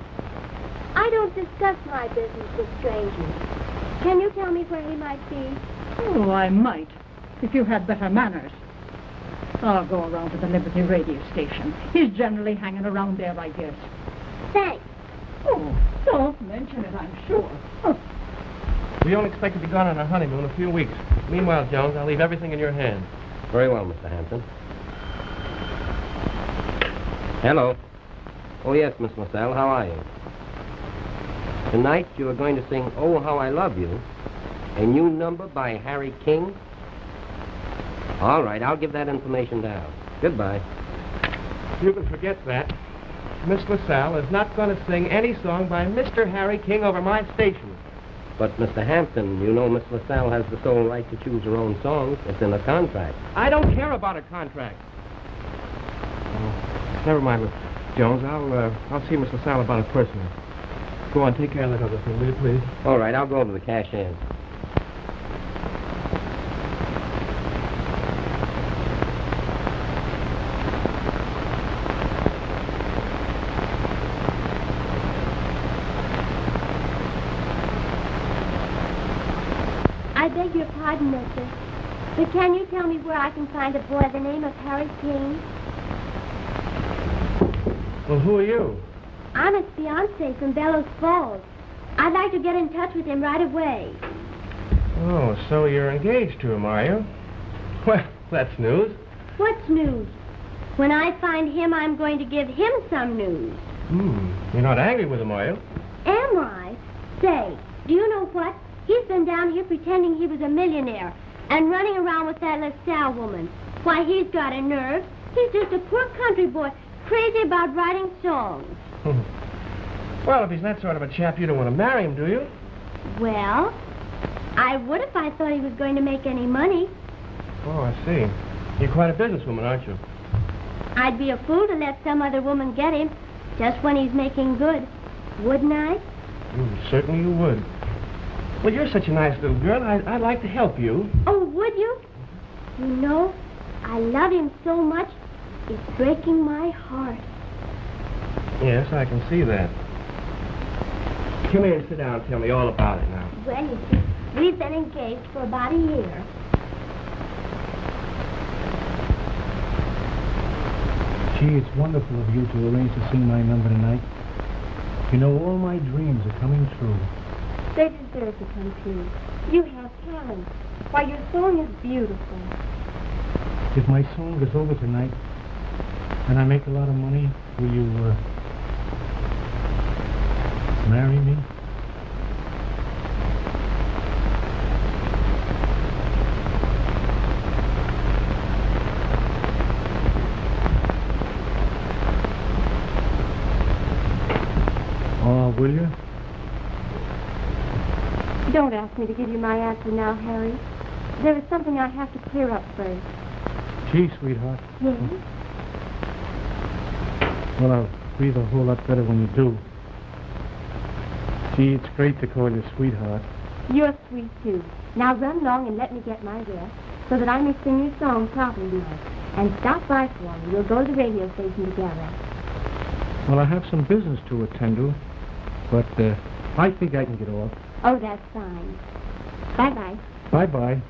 I don't discuss my business with strangers. Can you tell me where he might be? Oh, I might, if you had better manners. I'll go around to the Liberty radio station. He's generally hanging around there, I guess. Thanks. Oh, don't mention it, I'm sure. Oh. We only expect to be gone on our honeymoon a few weeks. Meanwhile, Jones, I'll leave everything in your hands. Very well, Mr. Hampton. Hello. Oh, yes, Miss Marcel, how are you? Tonight you are going to sing Oh, How I Love You, a new number by Harry King. All right, I'll give that information down. Goodbye. You can forget that. Miss LaSalle is not going to sing any song by Mr. Harry King over my station. But, Mr. Hampton, you know Miss LaSalle has the sole right to choose her own songs. It's in a contract. I don't care about a contract. Oh, never mind, Miss Jones. I'll see Miss LaSalle about it personally. Go on, take care of that other thing, will you, please? All right, I'll go over to the cash in. I beg your pardon, mister. But can you tell me where I can find a boy by the name of Harry King? Well, who are you? I'm his fiancée from Bellows Falls. I'd like to get in touch with him right away. Oh, so you're engaged to him, are you? Well, that's news. What's news? When I find him, I'm going to give him some news. You're not angry with him, are you? Am I? Say, do you know what? He's been down here pretending he was a millionaire. And running around with that LaSalle woman. Why, he's got a nerve. He's just a poor country boy, crazy about writing songs. Well, if he's that sort of a chap, you don't want to marry him, do you? Well, I would if I thought he was going to make any money. Oh, I see. You're quite a businesswoman, aren't you? I'd be a fool to let some other woman get him just when he's making good, wouldn't I? Certainly you would. Well, you're such a nice little girl. I'd like to help you. Oh, would you? You know, I love him so much, it's breaking my heart. Yes, I can see that. Come here and sit down and tell me all about it now. Well, you see, we've been engaged for about a year. Gee, it's wonderful of you to arrange to sing my number tonight. You know, all my dreams are coming true. They deserve to come true. You have talent. Why, your song is beautiful. If my song is over tonight and I make a lot of money, will you, marry me? Oh, will you? Don't ask me to give you my answer now, Harry. There is something I have to clear up first. Gee, sweetheart. Yes? Well, I'll breathe a whole lot better when you do. Gee, it's great to call you sweetheart. You're sweet, too. Now run along and let me get my rest so that I may sing your song properly tonight. And stop by for me. We'll go to the radio station together. Well, I have some business to attend to, but I think I can get off. Oh, that's fine. Bye-bye. Bye-bye.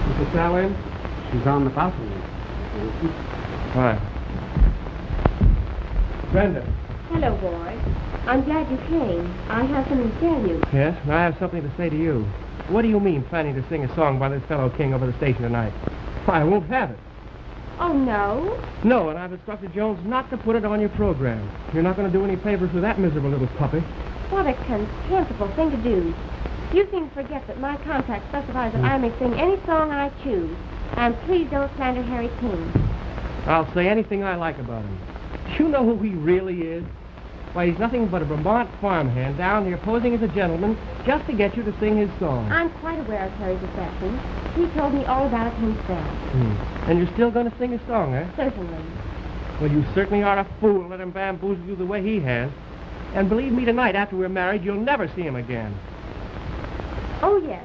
Mrs. Sally? She's on the balcony. Hi. Brenda. Hello, boy. I'm glad you came. I have something to tell you. Yes, and I have something to say to you. What do you mean planning to sing a song by this fellow King over the station tonight? Why, I won't have it. Oh, no? No, and I've instructed Jones not to put it on your program. You're not going to do any favors for that miserable little puppy. What a contemptible thing to do. You seem to forget that my contract specifies that I may sing any song I choose. And please don't slander Harry King. I'll say anything I like about him. Do you know who he really is? Why, he's nothing but a Vermont farmhand down here posing as a gentleman just to get you to sing his song. I'm quite aware of Harry's affection. He told me all about it himself. And you're still going to sing his song, eh? Certainly. Well, you certainly are a fool to let him bamboozle you the way he has. And believe me, tonight, after we're married, you'll never see him again. Oh, yes.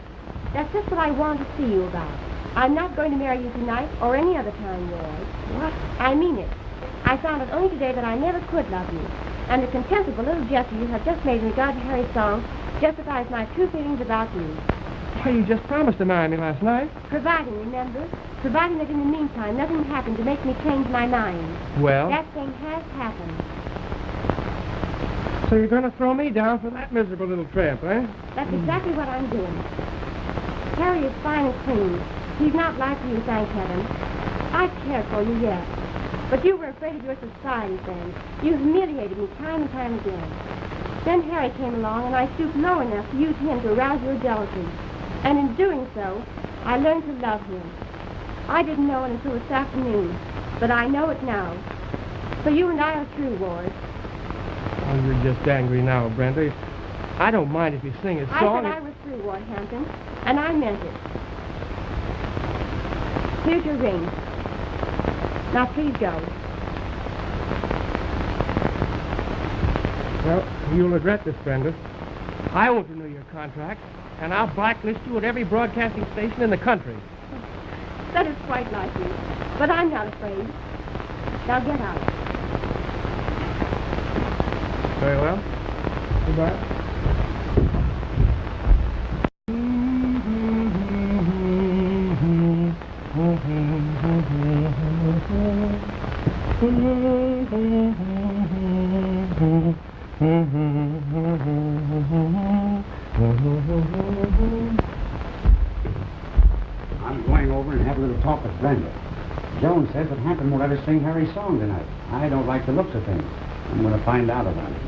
That's just what I wanted to see you about. I'm not going to marry you tonight or any other time, Ward. What? I mean it. I found out only today that I never could love you. And the contemptible little gesture you have just made in regard to Harry's song justifies my true feelings about you. Why, you just promised to marry me last night. Providing, remember? Providing that in the meantime nothing happened to make me change my mind. Well? That thing has happened. So you're going to throw me down for that miserable little tramp, eh? That's exactly what I'm doing. Harry is fine and clean. He's not like you, thank heaven. I've cared for you, yes. But you were afraid of your society friends. You humiliated me time and time again. Then Harry came along, and I stooped low enough to use him to arouse your jealousy. And in doing so, I learned to love him. I didn't know it until this afternoon, but I know it now. So you and I are true, Ward. Oh, you're just angry now, Brenda. I don't mind if you sing his song. I said I was through, Ward Hampton, and I meant it. Here's your ring. Now, please go. Well, you'll regret this, Brenda. I won't renew your contract, and I'll blacklist you at every broadcasting station in the country. That is quite like you, but I'm not afraid. Now get out. Very well. Goodbye. I'm going over and have a little talk with Brenda. Joan says that Hampton won't let us sing Harry's song tonight. I don't like the looks of things. I'm going to find out about it.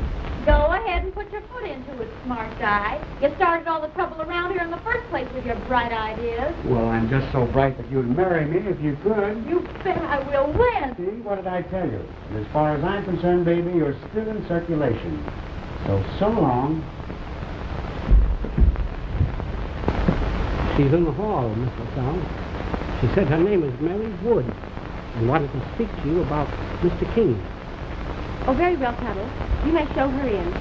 Go ahead and put your foot into it, smart guy. You started all the trouble around here in the first place with your bright ideas. Well, I'm just so bright that you'd marry me if you could. You bet I will win. See, what did I tell you? As far as I'm concerned, baby, you're still in circulation. So long. She's in the hall, Miss LaSalle. She said her name is Mary Wood and wanted to speak to you about Mr. King. Oh, very well, Tuttle. You may show her in.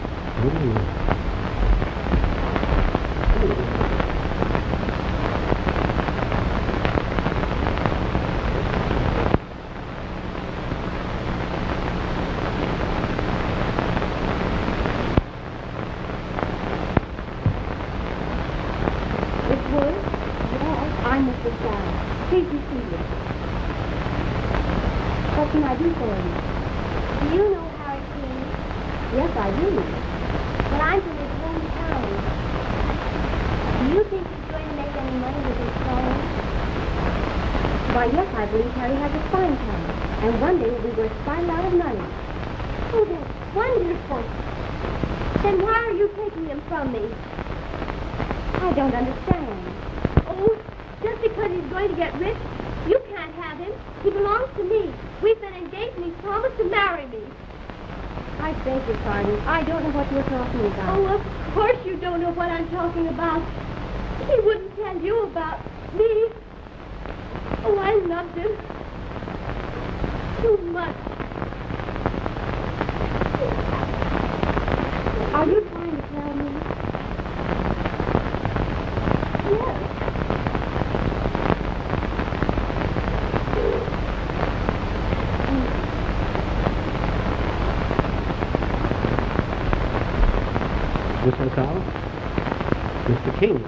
Miss Wood? Yes, I'm Miss LaSalle. Please be seated. What can I do for you? Do you know Harry King? Yes, I do. Well, I'm from his hometown. Do you think he's going to make any money with his song? Why, yes, I believe Harry has a fine talent. And one day will be worth quite a lot of money. Oh, that's wonderful. Then why are you taking him from me? I don't understand. Oh, just because he's going to get rich, you can't have him. He belongs to me. We've been engaged and he's promised to marry me. I beg your pardon. I don't know what you're talking about. Oh, of course you don't know what I'm talking about. He wouldn't tell you about me. Oh, I loved him too much. Are you trying to tell me? Yes. Miss LaSalle? Mr. King.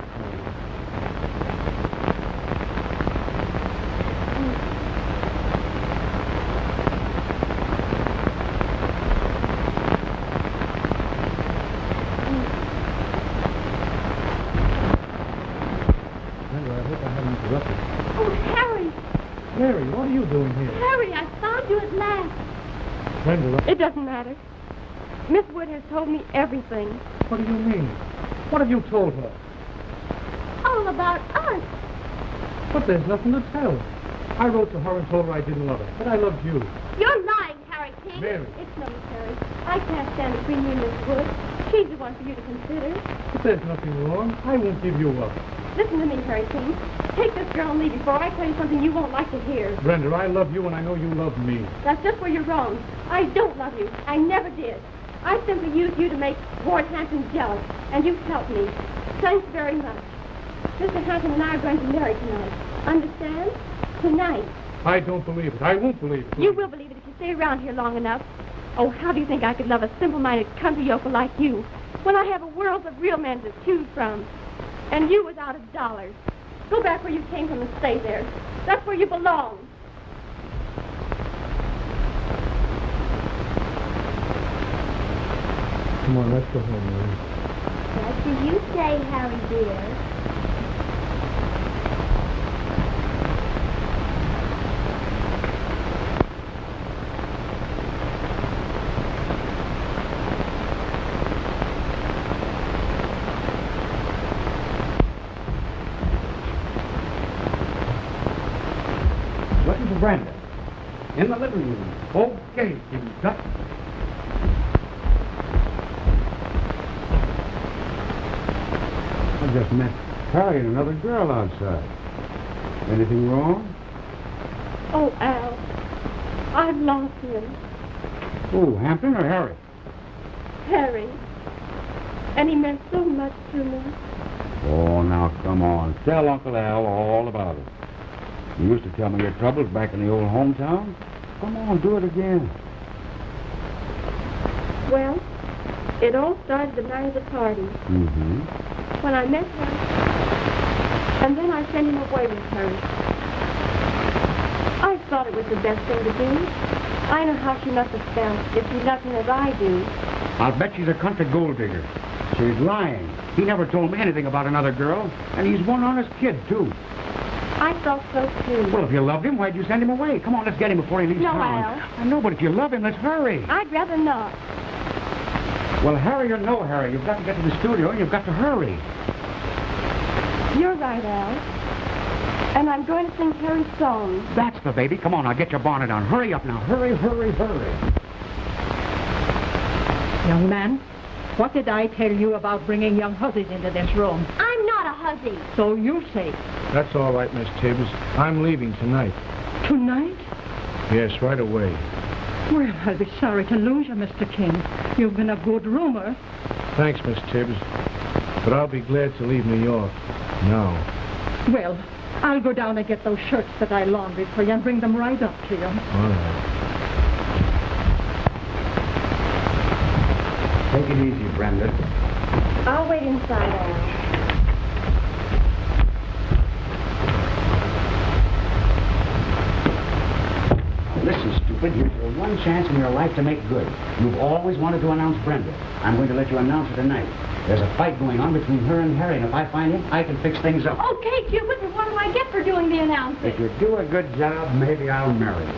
Oh, Harry. Mary, what are you doing here? Harry, I found you at last. Brenda, It doesn't matter. Miss Wood has told me everything. what do you mean? What have you told her? All about us. But there's nothing to tell. I wrote to her and told her I didn't love her, but I loved you. You're lying, Harry King. Mary. It's no use, Harry. I can't stand between you and Miss Wood. She's the one for you to consider. But there's nothing wrong. I won't give you up. Listen to me, Harry King. Take this girl and leave before I tell you something you won't like to hear. Brenda, I love you and I know you love me. That's just where you're wrong. I don't love you. I never did. I simply used you to make Ward Hampton jealous, and you've helped me. Thanks very much. Mr. Hampton and I are going to marry tonight. Understand? Tonight. I don't believe it. I won't believe it. You will believe it if you stay around here long enough. Oh, how do you think I could love a simple-minded country yokel like you when I have a world of real men to choose from? And you without $1. Go back where you came from and stay there. That's where you belong. Come on, let's go home, Mary. What do you say, Harry dear? Looking for Brenda. In the living room. Okay, you got. I just met Harry and another girl outside. Anything wrong? Oh, Al, I've lost him. Oh, Hampton or Harry? Harry. And he meant so much to me. Oh, now, come on. Tell Uncle Al all about it. You used to tell me your troubles back in the old hometown. Come on, do it again. Well, it all started the night of the party. Mm-hmm. When I met her, and then I sent him away with her. I thought it was the best thing to do. I know how she must have felt if she loved him as I do. I'll bet she's a country gold digger. She's lying. He never told me anything about another girl, and he's one honest kid, too. I thought so, too. Well, if you loved him, why'd you send him away? Come on, let's get him before he leaves No, town. Al. I know, but if you love him, let's hurry. I'd rather not. Well, Harry or no Harry, you've got to get to the studio and you've got to hurry. You're right, Al. And I'm going to sing Harry's song. That's the baby. Come on, now get your bonnet on. Hurry up now. Hurry, hurry, hurry. Young man, what did I tell you about bringing young hussies into this room? I'm not a hussy. So you say. That's all right, Miss Tibbs. I'm leaving tonight. Tonight? Yes, right away. Well, I'll be sorry to lose you, Mr. King. You've been a good roomer. Thanks, Miss Tibbs. But I'll be glad to leave New York. Now. Well, I'll go down and get those shirts that I laundered for you and bring them right up to you. All right. Take it easy, Brenda. I'll wait inside, Al. Listen, stupid, here's your one chance in your life to make good. You've always wanted to announce Brenda. I'm going to let you announce her tonight. There's a fight going on between her and Harry, and if I find him, I can fix things up. Okay, Cupid, but what do I get for doing the announcing? If you do a good job, maybe I'll marry you.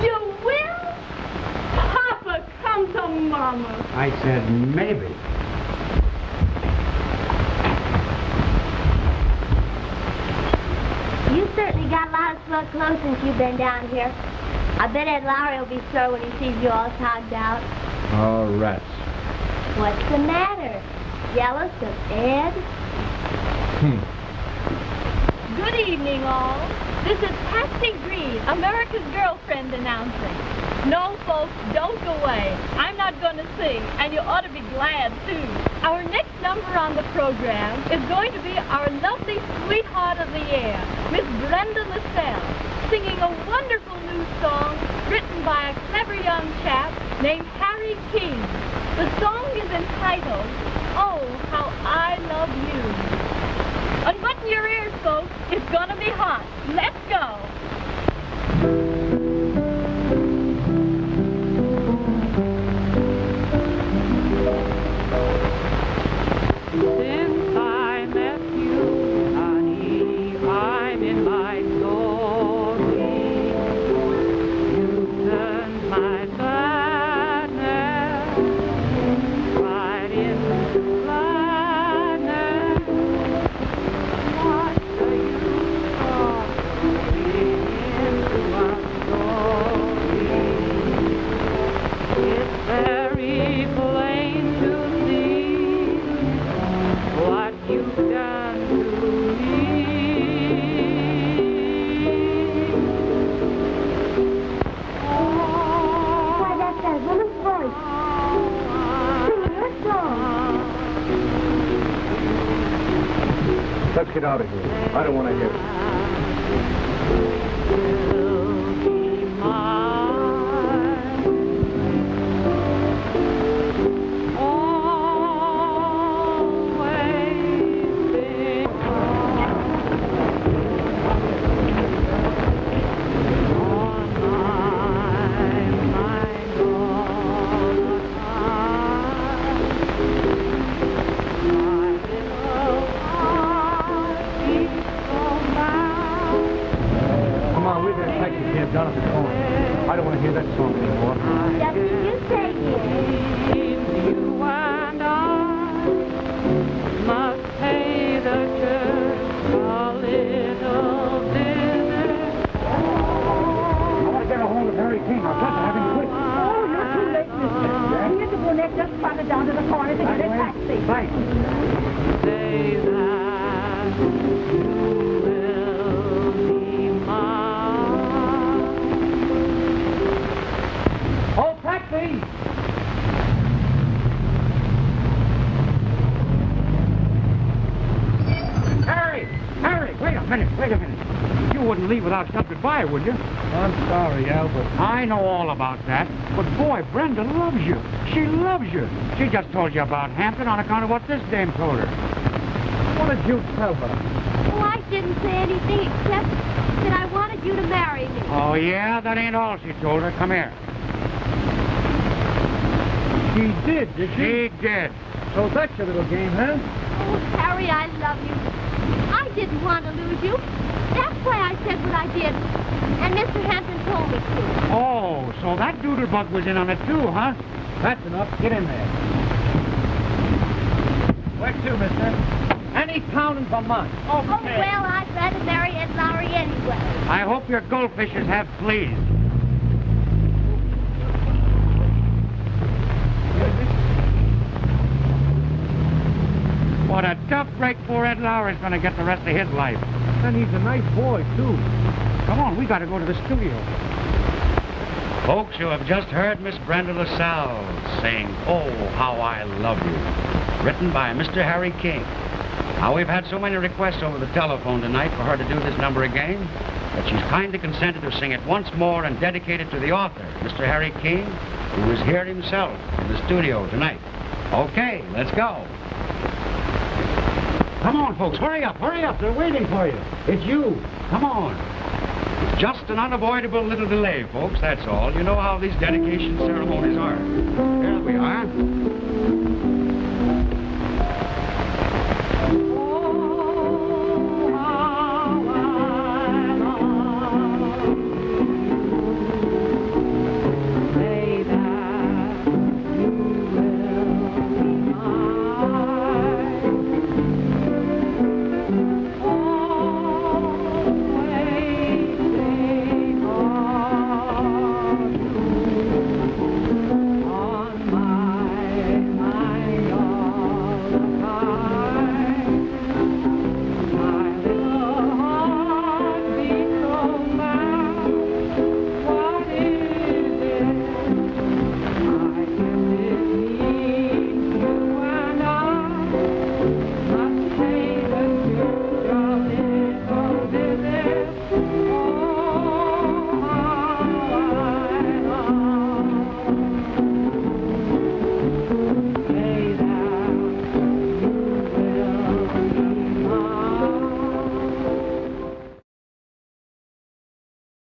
You will? Papa, come to Mama. I said maybe. You certainly got a lot of smart clothes since you've been down here. I bet Ed Lowry will be sore when he sees you all togged out. Oh, rats. What's the matter? Jealous of Ed? Good evening, all. This is Patsy Green, America's Girlfriend, announcing. No, folks, don't go away. I'm not going to sing, and you ought to be glad, too. Our next number on the program is going to be our lovely sweetheart of the year, Miss Brenda LaSalle, singing a wonderful new song written by a clever young chap named Harry King. The song is entitled, Oh, How I Love You. Unbutton your ears, folks. It's gonna be hot. Let's go. Since I met you, honey, I'm in my glory. You turned my sadness right into gladness. What do you call into our story? It's very plain to see what you've done to me. Why, that's that woman's voice. Singing her song. Let's get out of here. I don't want to hear it. Come on, we're going to take you here down at the corner. I don't want to hear that song anymore. Just as you say, dear. You and I must pay the church a little visit. I want to get a hold of Harry King. I've got to have him quick. Oh, you're too late, mister. Here's the brunette just trotted down to the corner to get a taxi. Thanks. Say that you will be mine. Oh, taxi! Harry, wait a minute. You wouldn't leave without saying goodbye, would you? I'm sorry, Albert. I know all about that. But boy, Brenda loves you. She loves you. She just told you about Hampton on account of what this dame told her. What did you tell her? Oh, I didn't say anything except that I wanted you to marry me. Oh, yeah? That ain't all she told her. Come here. She did she? She did. So that's your little game, huh? Oh, Harry, I love you. I didn't want to lose you. That's why I said what I did. And Mr. Hampton told me to. Oh, so that doodlebug was in on it too, huh? That's enough. Get in there. Where to, mister? Any town in Vermont. Okay. Oh, well, I'd rather marry Ed Lowry anyway. I hope your goldfishes have fleas. What a tough break poor Ed Lowry's going to get the rest of his life. And he's a nice boy, too. Come on, we got to go to the studio. Folks, you have just heard Miss Brenda LaSalle sing Oh, How I Love You, written by Mr. Harry King. Now, we've had so many requests over the telephone tonight for her to do this number again that she's kindly consented to sing it once more and dedicate it to the author, Mr. Harry King, who is here himself in the studio tonight. Okay, let's go. Come on, folks, hurry up, they're waiting for you. It's you, come on. It's just an unavoidable little delay, folks, that's all. You know how these dedication ceremonies are. Here we are.